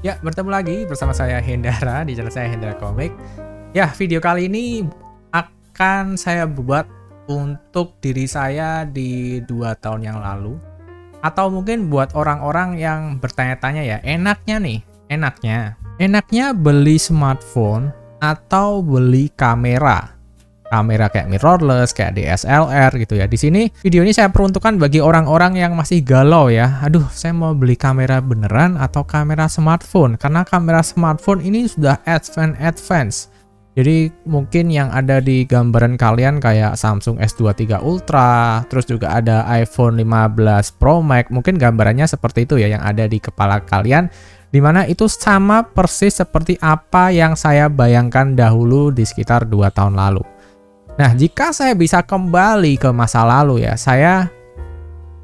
Ya, bertemu lagi bersama saya Hendra di channel saya Hendra Komik. Ya, video kali ini akan saya buat untuk diri saya di 2 tahun yang lalu. Atau mungkin buat orang-orang yang bertanya-tanya ya, enaknya beli smartphone atau beli kamera kayak mirrorless, kayak DSLR gitu ya. Di sini video ini saya peruntukkan bagi orang-orang yang masih galau ya. Aduh, saya mau beli kamera beneran atau kamera smartphone? Karena kamera smartphone ini sudah advance. Jadi mungkin yang ada di gambaran kalian kayak Samsung S23 Ultra, terus juga ada iPhone 15 Pro Max. Mungkin gambarannya seperti itu ya yang ada di kepala kalian. Dimana itu sama persis seperti apa yang saya bayangkan dahulu di sekitar 2 tahun lalu. Nah, jika saya bisa kembali ke masa lalu ya, saya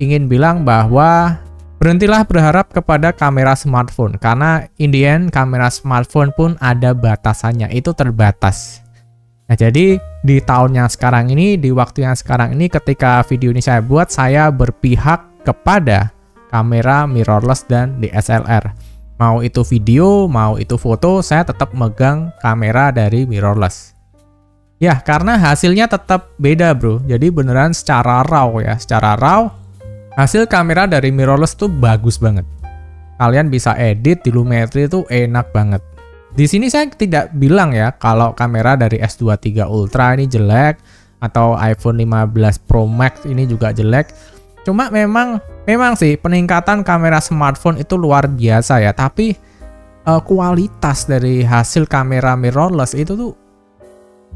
ingin bilang bahwa berhentilah berharap kepada kamera smartphone. Karena in the end, kamera smartphone pun ada batasannya, itu terbatas. Nah, jadi di tahun yang sekarang ini, di waktu yang sekarang ini, ketika video ini saya buat, saya berpihak kepada kamera mirrorless dan DSLR. Mau itu video, mau itu foto, saya tetap megang kamera dari mirrorless. Ya, karena hasilnya tetap beda bro. Jadi beneran secara raw ya. Secara raw, hasil kamera dari mirrorless tuh bagus banget. Kalian bisa edit di Lumetri itu enak banget. Di sini saya tidak bilang ya kalau kamera dari S23 Ultra ini jelek atau iPhone 15 Pro Max ini juga jelek. Cuma memang sih peningkatan kamera smartphone itu luar biasa ya. Tapi kualitas dari hasil kamera mirrorless itu tuh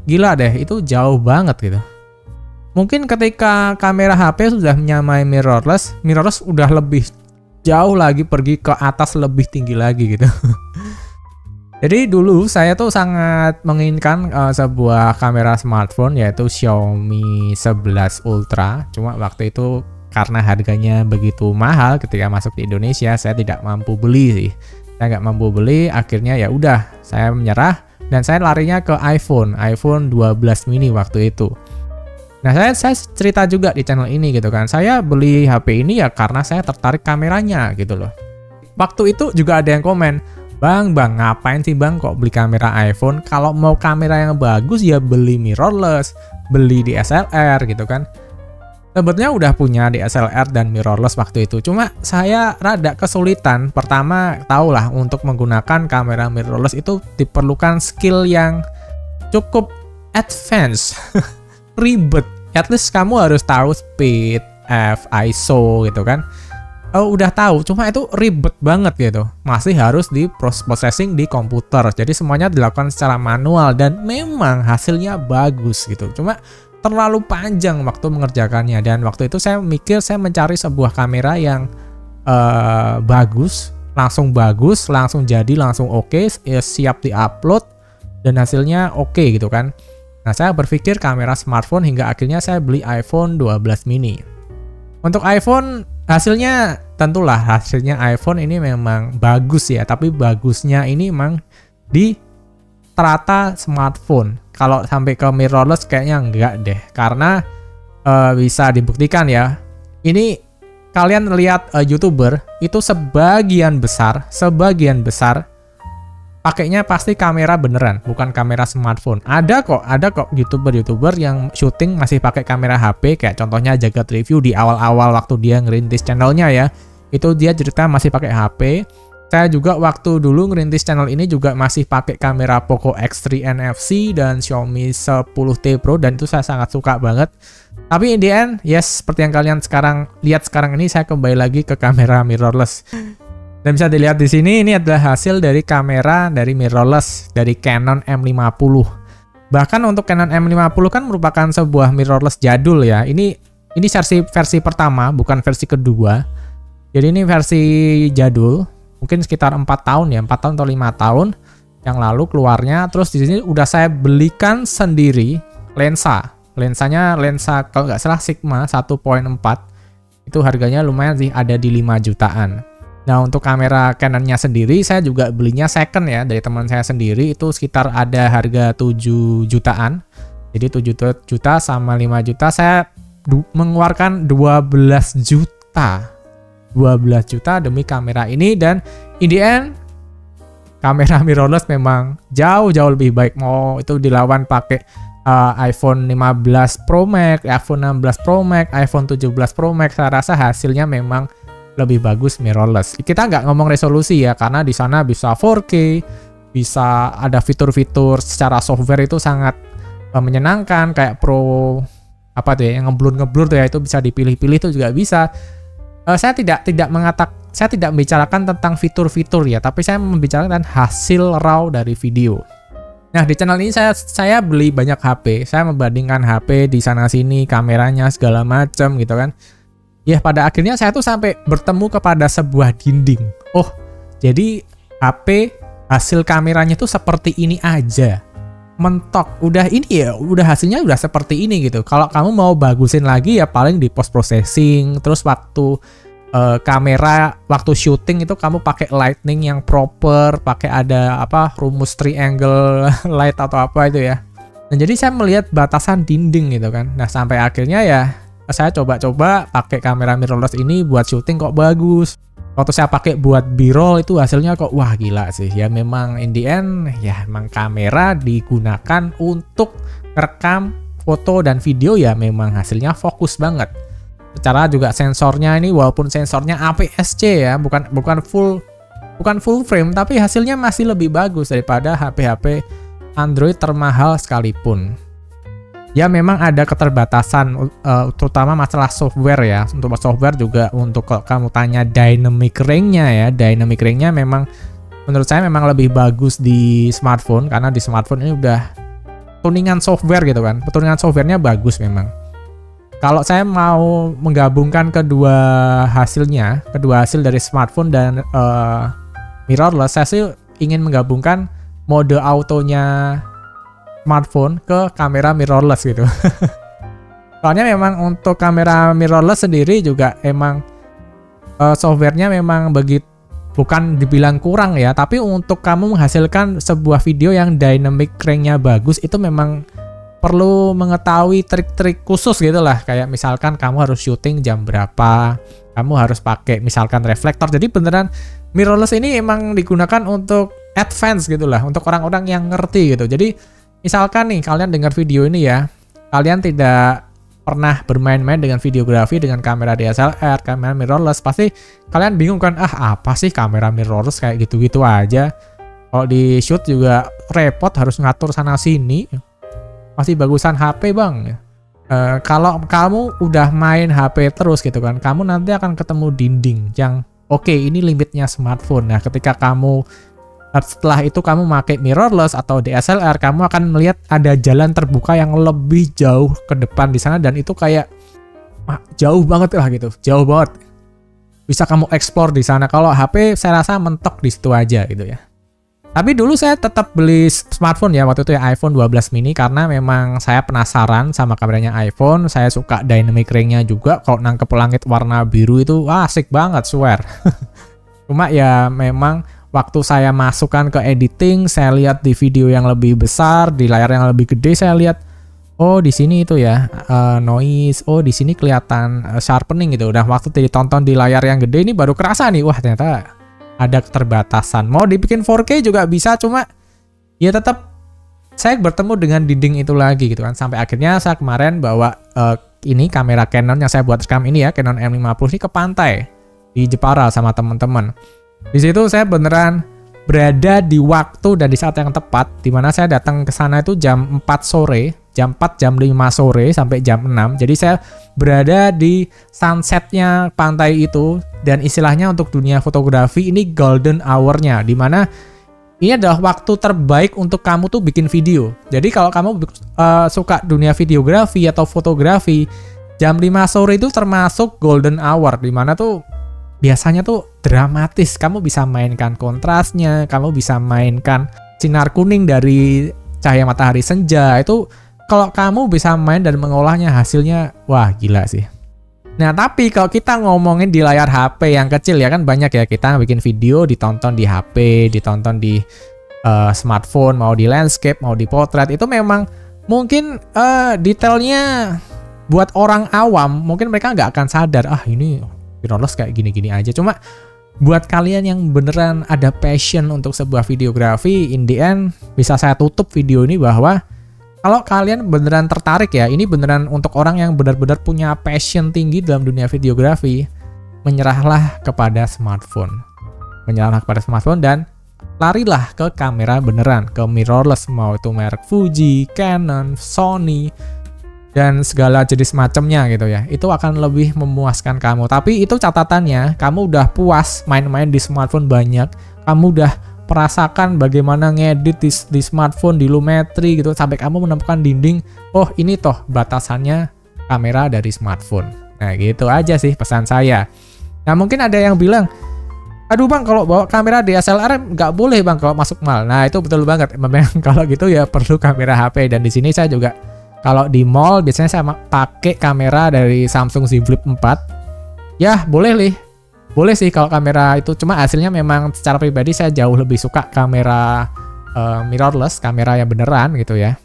gila deh, itu jauh banget gitu. Mungkin ketika kamera HP sudah menyamai mirrorless udah lebih jauh lagi, pergi ke atas lebih tinggi lagi gitu. Jadi dulu saya tuh sangat menginginkan sebuah kamera smartphone yaitu Xiaomi 11 Ultra. Cuma waktu itu karena harganya begitu mahal ketika masuk di Indonesia, saya tidak mampu beli sih. Saya nggak mampu beli, akhirnya ya udah saya menyerah. Dan saya larinya ke iPhone 12 mini waktu itu. Nah, saya cerita juga di channel ini gitu kan. Saya beli HP ini ya karena saya tertarik kameranya gitu loh. Waktu itu juga ada yang komen, Bang, ngapain sih bang kok beli kamera iPhone? Kalau mau kamera yang bagus ya beli mirrorless, beli DSLR gitu kan. Sebetulnya udah punya DSLR dan mirrorless waktu itu. Cuma saya rada kesulitan. Pertama, tahulah untuk menggunakan kamera mirrorless itu diperlukan skill yang cukup advance. Ribet. At least kamu harus tahu speed, ISO gitu kan. Udah tahu, cuma itu ribet banget gitu. Masih harus di processing di komputer. Jadi semuanya dilakukan secara manual dan memang hasilnya bagus gitu. Cuma terlalu panjang waktu mengerjakannya, dan waktu itu saya mikir saya mencari sebuah kamera yang bagus, langsung jadi, langsung oke, siap diupload dan hasilnya oke gitu kan. Nah, saya berpikir kamera smartphone hingga akhirnya saya beli iPhone 12 mini. Untuk iPhone hasilnya tentulah hasilnya iPhone ini memang bagus ya, tapi bagusnya ini memang di strata smartphone. Kalau sampai ke mirrorless kayaknya enggak deh, karena bisa dibuktikan ya. Ini kalian lihat YouTuber itu sebagian besar pakainya pasti kamera beneran, bukan kamera smartphone. Ada kok YouTuber yang syuting masih pakai kamera HP, kayak contohnya Jagat Review di awal-awal waktu dia ngerintis channelnya ya. Itu dia cerita masih pakai HP. Saya juga waktu dulu ngerintis channel ini juga masih pakai kamera Poco X3 NFC dan Xiaomi 10T Pro, dan itu saya sangat suka banget. Tapi in the end, yes, seperti yang kalian lihat sekarang ini, saya kembali lagi ke kamera mirrorless. Dan bisa dilihat di sini, ini adalah hasil dari kamera dari mirrorless dari Canon M50. Bahkan untuk Canon M50 kan merupakan sebuah mirrorless jadul ya. Ini versi pertama, bukan versi kedua. Jadi ini versi jadul. Mungkin sekitar 4 tahun ya, 4 tahun atau 5 tahun yang lalu keluarnya. Terus di sini udah saya belikan sendiri lensanya kalau nggak salah Sigma 1.4. Itu harganya lumayan sih, ada di 5 jutaan. Nah, untuk kamera Canonnya sendiri saya juga belinya second ya dari teman saya sendiri, itu sekitar ada harga 7 jutaan. Jadi 7 juta sama 5 juta saya mengeluarkan 12 juta. 12 juta demi kamera ini, dan in the end kamera mirrorless memang jauh lebih baik. Mau itu dilawan pakai iPhone 15 Pro Max, iPhone 16 Pro Max, iPhone 17 Pro Max, saya rasa hasilnya memang lebih bagus mirrorless. Kita nggak ngomong resolusi ya, karena di sana bisa 4K, bisa ada fitur-fitur secara software itu sangat menyenangkan, kayak Pro apa tuh ya, yang ngeblur tuh ya, itu bisa dipilih-pilih tuh juga bisa. Saya tidak membicarakan tentang fitur-fitur ya, tapi saya membicarakan hasil raw dari video. Nah, di channel ini saya beli banyak HP, saya membandingkan HP di sana sini, kameranya segala macam gitu kan. Ya, pada akhirnya saya tuh sampai bertemu kepada sebuah dinding. Oh, jadi HP hasil kameranya tuh seperti ini aja. Mentok, udah ini ya, udah hasilnya udah seperti ini gitu. Kalau kamu mau bagusin lagi ya paling di post processing, terus waktu kamera waktu syuting itu kamu pakai lighting yang proper, pakai ada apa rumus triangle light atau apa itu ya. Nah, jadi saya melihat batasan dinding gitu kan. Nah, sampai akhirnya ya saya coba-coba pakai kamera mirrorless ini buat syuting kok bagus. Waktu saya pakai buat B-roll itu hasilnya kok wah gila sih. Ya memang in the end ya emang kamera digunakan untuk rekam foto dan video, ya memang hasilnya fokus banget. Secara juga sensornya ini walaupun sensornya APS-C ya, bukan full frame, tapi hasilnya masih lebih bagus daripada HP-HP Android termahal sekalipun. Ya memang ada keterbatasan terutama masalah software ya. Untuk software juga, untuk kalau kamu tanya dynamic range-nya ya, dynamic range-nya memang menurut saya memang lebih bagus di smartphone, karena di smartphone ini udah tuningan software gitu kan. Tuningan softwarenya bagus memang. Kalau saya mau menggabungkan kedua hasil dari smartphone dan mirrorless, saya sih ingin menggabungkan mode autonya smartphone ke kamera mirrorless gitu. Soalnya memang untuk kamera mirrorless sendiri juga emang softwarenya memang bukan dibilang kurang ya, tapi untuk kamu menghasilkan sebuah video yang dynamic range-nya bagus itu memang perlu mengetahui trik-trik khusus gitu lah. Kayak misalkan kamu harus syuting jam berapa, kamu harus pakai misalkan reflektor. Jadi beneran mirrorless ini emang digunakan untuk advance gitu lah, untuk orang-orang yang ngerti gitu. Jadi misalkan nih kalian dengar video ini ya, kalian tidak pernah bermain-main dengan videografi dengan kamera DSLR, kamera mirrorless, pasti kalian bingung kan, apa sih kamera mirrorless kayak gitu-gitu aja. Kalau di shoot juga repot, harus ngatur sana sini. Masih bagusan HP bang. Kalau kamu udah main HP terus gitu kan, kamu nanti akan ketemu dinding yang oke, ini limitnya smartphone. Nah, ketika kamu setelah itu kamu pakai mirrorless atau DSLR, kamu akan melihat ada jalan terbuka yang lebih jauh ke depan di sana, dan itu kayak jauh banget lah gitu, jauh banget. Bisa kamu explore di sana. Kalau HP saya rasa mentok di situ aja gitu ya. Tapi dulu saya tetap beli smartphone ya, waktu itu ya iPhone 12 mini, karena memang saya penasaran sama kameranya iPhone. Saya suka dynamic range-nya juga. Kalau nangkep langit warna biru itu asik banget, swear. Cuma ya memang waktu saya masukkan ke editing, saya lihat di video yang lebih besar, di layar yang lebih gede, saya lihat oh di sini itu ya noise, oh di sini kelihatan sharpening gitu. Udah waktu ditonton di layar yang gede ini baru kerasa nih, wah ternyata ada keterbatasan. Mau dibikin 4K juga bisa, cuma ya tetap saya bertemu dengan dinding itu lagi gitu kan. Sampai akhirnya saya kemarin bawa ini kamera Canon yang saya buat rekam ini ya, Canon M50 ini ke pantai di Jepara sama teman-teman. Di situ saya beneran berada di waktu dan di saat yang tepat, dimana saya datang ke sana itu jam 4 sore, jam 4, jam 5 sore sampai jam 6. Jadi saya berada di sunsetnya pantai itu, dan istilahnya untuk dunia fotografi ini golden hour-nya, dimana ini adalah waktu terbaik untuk kamu tuh bikin video. Jadi kalau kamu suka dunia videografi atau fotografi, jam 5 sore itu termasuk golden hour, dimana tuh biasanya tuh dramatis. Kamu bisa mainkan kontrasnya, kamu bisa mainkan sinar kuning dari cahaya matahari senja. Itu kalau kamu bisa main dan mengolahnya, hasilnya wah gila sih. Nah, tapi kalau kita ngomongin di layar HP yang kecil ya, kan banyak ya kita bikin video ditonton di HP, ditonton di smartphone, mau di landscape, mau di potret. Itu memang mungkin detailnya buat orang awam, mungkin mereka nggak akan sadar, ini mirrorless kayak gini-gini aja. Cuma buat kalian yang beneran ada passion untuk sebuah videografi, in the end bisa saya tutup video ini bahwa kalau kalian beneran tertarik ya, ini beneran untuk orang yang benar-benar punya passion tinggi dalam dunia videografi, menyerahlah kepada smartphone. Menyerahlah kepada smartphone dan larilah ke kamera beneran, ke mirrorless, mau itu merek Fuji, Canon, Sony, dan segala jenis macamnya gitu ya. Itu akan lebih memuaskan kamu. Tapi itu catatannya, kamu udah puas main-main di smartphone banyak, kamu udah merasakan bagaimana ngedit di smartphone, di Lumetri gitu, sampai kamu menemukan dinding, oh ini toh batasannya kamera dari smartphone. Nah gitu aja sih pesan saya. Nah mungkin ada yang bilang, aduh bang, kalau bawa kamera DSLR nggak boleh bang kalau masuk mall. Nah itu betul banget. Memang kalau gitu ya perlu kamera HP. Dan di sini saya juga kalau di mall biasanya saya pakai kamera dari Samsung Z Flip 4. Ya boleh sih kalau kamera itu. Cuma hasilnya memang secara pribadi saya jauh lebih suka kamera mirrorless, kamera yang beneran gitu ya.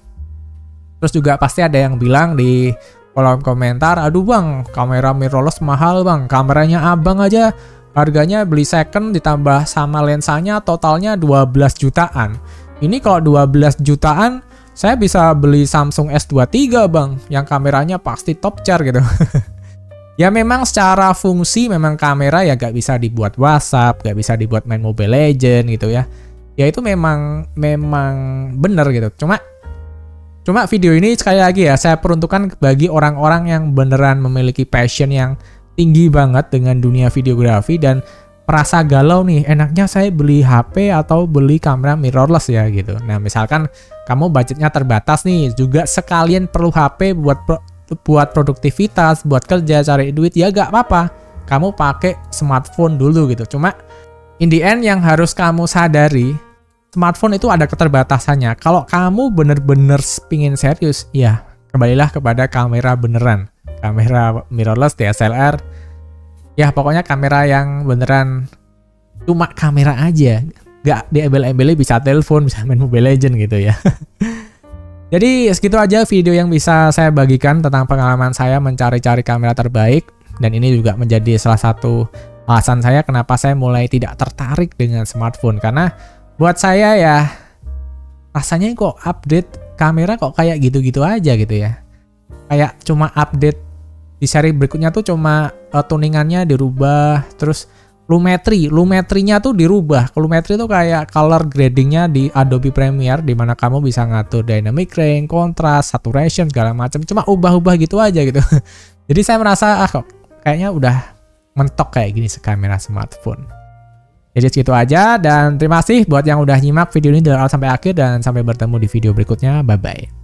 Terus juga pasti ada yang bilang di kolom komentar, aduh bang, kamera mirrorless mahal bang. Kameranya abang aja harganya beli second ditambah sama lensanya totalnya 12 jutaan. Ini kalau 12 jutaan saya bisa beli Samsung S23 bang, yang kameranya pasti top tier gitu. Ya memang secara fungsi memang kamera ya gak bisa dibuat WhatsApp, gak bisa dibuat main Mobile Legend gitu ya. Ya itu memang bener gitu. Cuma video ini sekali lagi ya saya peruntukkan bagi orang-orang yang beneran memiliki passion yang tinggi banget dengan dunia videografi dan merasa galau nih, enaknya saya beli HP atau beli kamera mirrorless ya gitu. Nah misalkan kamu budgetnya terbatas nih, juga sekalian perlu HP buat produktivitas, buat kerja, cari duit, ya gak apa-apa, kamu pakai smartphone dulu gitu. Cuma in the end yang harus kamu sadari, smartphone itu ada keterbatasannya. Kalau kamu bener-bener pingin serius, ya kembalilah kepada kamera beneran, kamera mirrorless, DSLR. Ya pokoknya kamera yang beneran cuma kamera aja, nggak diembel-embeli, bisa telepon, bisa main Mobile Legend gitu ya. Jadi segitu aja video yang bisa saya bagikan tentang pengalaman saya mencari-cari kamera terbaik. Dan ini juga menjadi salah satu alasan saya kenapa saya mulai tidak tertarik dengan smartphone. Karena buat saya ya rasanya kok update kamera kok kayak gitu-gitu aja gitu ya. Kayak cuma update di seri berikutnya tuh cuma tuningannya dirubah, terus lumetrinya tuh dirubah. Lumetri tuh kayak color gradingnya di Adobe Premiere, di mana kamu bisa ngatur dynamic range, kontras, saturation, segala macam. Cuma ubah-ubah gitu aja gitu. Jadi saya merasa kok kayaknya udah mentok kayak gini kamera smartphone. Jadi segitu aja, dan terima kasih buat yang udah nyimak video ini dari awal sampai akhir, dan sampai bertemu di video berikutnya. Bye bye.